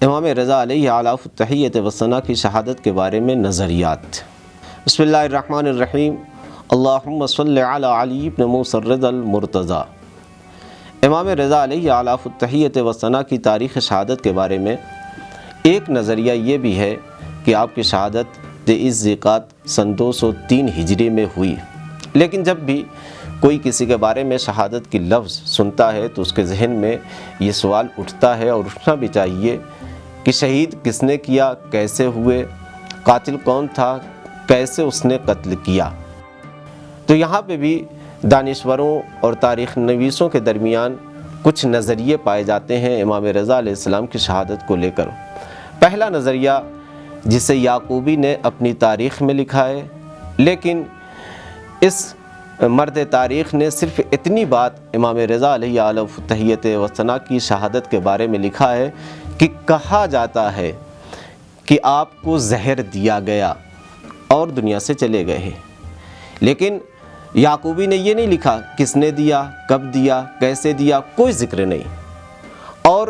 امام رضا علیہ اعلیٰ التحیۃ والثناء کی شہادت کے بارے میں نظریات۔ بسم اللہ الرحمن الرحیم۔ اللہم صلی علی علی بن موسیٰ الرضا المرتضیٰ۔ امام رضا علیہ اعلیٰ التحیۃ والثناء کی تاریخ شہادت کے بارے میں ایک نظریہ یہ بھی ہے کہ آپ کی شہادت 23 ذیقعدہ سن 203 ہجری میں ہوئی، لیکن جب بھی کوئی کسی کے بارے میں شہادت کی لفظ سنتا ہے تو اس کے ذہن میں یہ سوال اٹھتا ہے اور اٹھنا بھی چاہیے کہ شہید کس نے کیا، کیسے ہوئے، قاتل کون تھا، کیسے اس نے قتل کیا۔ تو یہاں پہ بھی دانشوروں اور تاریخ نویسوں کے درمیان کچھ نظریے پائے جاتے ہیں امام رضا علیہ السلام کی شہادت کو لے کر۔ پہلا نظریہ جسے یعقوبی نے اپنی تاریخ میں لکھا ہے، لیکن اس مرد تاریخ نے صرف اتنی بات امام رضا علیہ التحیۃ والثناء کی شہادت کے بارے میں لکھا ہے کہ کہا جاتا ہے کہ آپ کو زہر دیا گیا اور دنیا سے چلے گئے ہیں، لیکن یعقوبی نے یہ نہیں لکھا کس نے دیا، کب دیا، کیسے دیا، کوئی ذکر نہیں۔ اور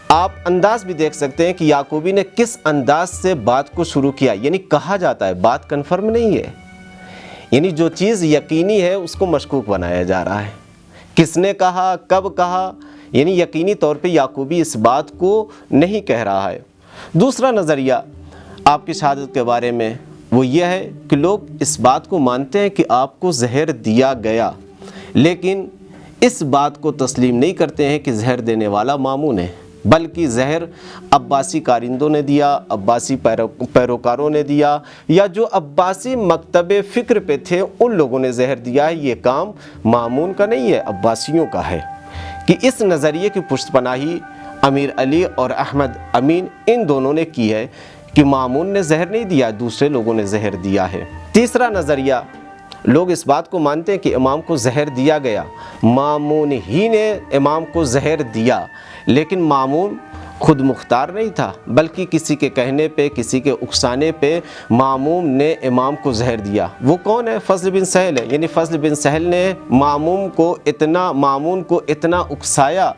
آپ انداز بھی دیکھ سکتے ہیں کہ یعقوبی نے کس انداز سے بات کو شروع کیا، یعنی کہا جاتا ہے، بات کنفرم نہیں ہے، یعنی جو چیز یقینی ہے اس کو مشکوک بنایا جا رہا ہے۔ کس نے کہا، کب کہا، یعنی یقینی طور پہ یعقوبی اس بات کو نہیں کہہ رہا ہے۔ دوسرا نظریہ آپ کی شہادت کے بارے میں وہ یہ ہے کہ لوگ اس بات کو مانتے ہیں کہ آپ کو زہر دیا گیا، لیکن اس بات کو تسلیم نہیں کرتے ہیں کہ زہر دینے والا مامون ہے، بلکہ زہر عباسی کارندوں نے دیا، عباسی پیروکاروں نے دیا، یا جو عباسی مکتب فکر پہ تھے ان لوگوں نے زہر دیا ہے۔ یہ کام مامون کا نہیں ہے، عباسیوں کا ہے۔ کہ اس نظریے کی پشت پناہی امیر علی اور احمد امین ان دونوں نے کی ہے کہ مامون نے زہر نہیں دیا، دوسرے لوگوں نے زہر دیا ہے۔ تیسرا نظریہ، لوگ اس بات کو مانتے ہیں کہ امام کو زہر دیا گیا، مامون ہی نے امام کو زہر دیا، لیکن مامون خود مختار نہیں تھا، بلکہ کسی کے کہنے پہ، کسی کے اکسانے پہ مامون نے امام کو زہر دیا۔ وہ کون ہے؟ فضل بن سہل ہے، یعنی فضل بن سہل نے مامون کو اتنا اکسایا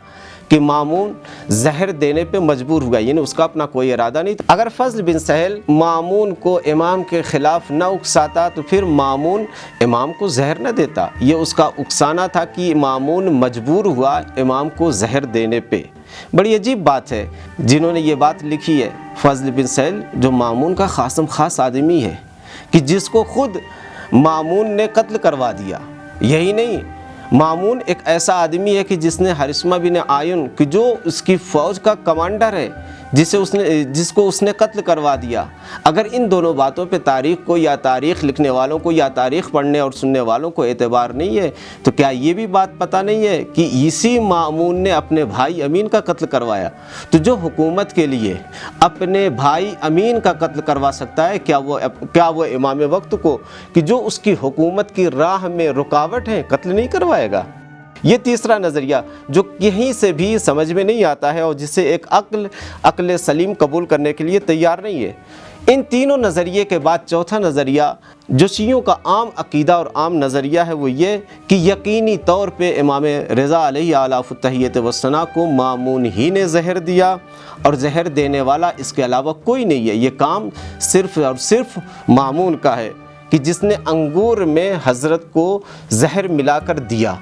کہ مامون زہر دینے پہ مجبور ہوا، یعنی اس کا اپنا کوئی ارادہ نہیں تھا۔ اگر فضل بن سہل مامون کو امام کے خلاف نہ اکساتا تو پھر مامون امام کو زہر نہ دیتا، یہ اس کا اکسانا تھا کہ مامون مجبور ہوا امام کو زہر دینے پہ۔ بڑی عجیب بات ہے، جنہوں نے یہ بات لکھی ہے فضل بن سہل جو مامون کا خاصم خاص آدمی ہے، کہ جس کو خود مامون نے قتل کروا دیا۔ یہی نہیں، مامون ایک ایسا آدمی ہے کہ جس نے حارثہ بن عیون کہ جو اس کی فوج کا کمانڈر ہے، جس کو اس نے قتل کروا دیا۔ اگر ان دونوں باتوں پہ تاریخ کو یا تاریخ لکھنے والوں کو یا تاریخ پڑھنے اور سننے والوں کو اعتبار نہیں ہے تو کیا یہ بھی بات پتہ نہیں ہے کہ اسی مامون نے اپنے بھائی امین کا قتل کروایا؟ تو جو حکومت کے لیے اپنے بھائی امین کا قتل کروا سکتا ہے، کیا وہ امام وقت کو کہ جو اس کی حکومت کی راہ میں رکاوٹ ہے قتل نہیں کروائے گا؟ یہ تیسرا نظریہ جو کہیں سے بھی سمجھ میں نہیں آتا ہے اور جسے ایک عقل سلیم قبول کرنے کے لیے تیار نہیں ہے۔ ان تینوں نظریے کے بعد چوتھا نظریہ جو شیعوں کا عام عقیدہ اور عام نظریہ ہے وہ یہ کہ یقینی طور پہ امام رضا علیہ التحیۃ والثناء کو مامون ہی نے زہر دیا اور زہر دینے والا اس کے علاوہ کوئی نہیں ہے۔ یہ کام صرف اور صرف مامون کا ہے کہ جس نے انگور میں حضرت کو زہر ملا کر دیا۔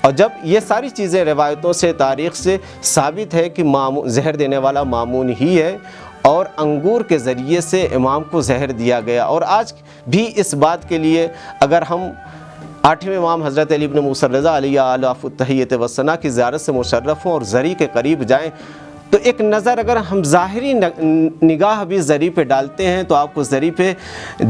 اور جب یہ ساری چیزیں روایتوں سے، تاریخ سے ثابت ہے کہ زہر دینے والا مامون ہی ہے اور انگور کے ذریعے سے امام کو زہر دیا گیا، اور آج بھی اس بات کے لیے اگر ہم 8ویں امام حضرت علی بن موسیٰ الرضا علیہ التحیۃ والثناء کی زیارت سے مشرف ہوں اور زری کے قریب جائیں تو ایک نظر اگر ہم ظاہری نگاہ بھی زری پہ ڈالتے ہیں تو آپ کو زری پہ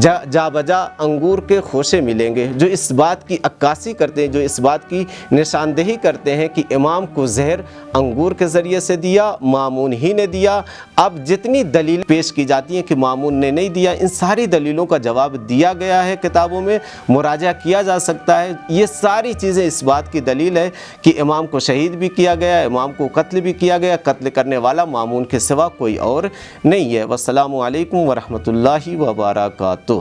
جا بجا انگور کے خوشے ملیں گے جو اس بات کی عکاسی کرتے ہیں، جو اس بات کی نشاندہی کرتے ہیں کہ امام کو زہر انگور کے ذریعے سے دیا، مامون ہی نے دیا۔ اب جتنی دلیل پیش کی جاتی ہیں کہ مامون نے نہیں دیا، ان ساری دلیلوں کا جواب دیا گیا ہے، کتابوں میں مراجعہ کیا جا سکتا ہے۔ یہ ساری چیزیں اس بات کی دلیل ہے کہ امام کو شہید بھی کیا گیا، امام کو قتل بھی کیا گیا، قتل کرنے والا مامون کے سوا کوئی اور نہیں ہے۔ والسلام علیکم ورحمۃ اللہ وبرکاتہ۔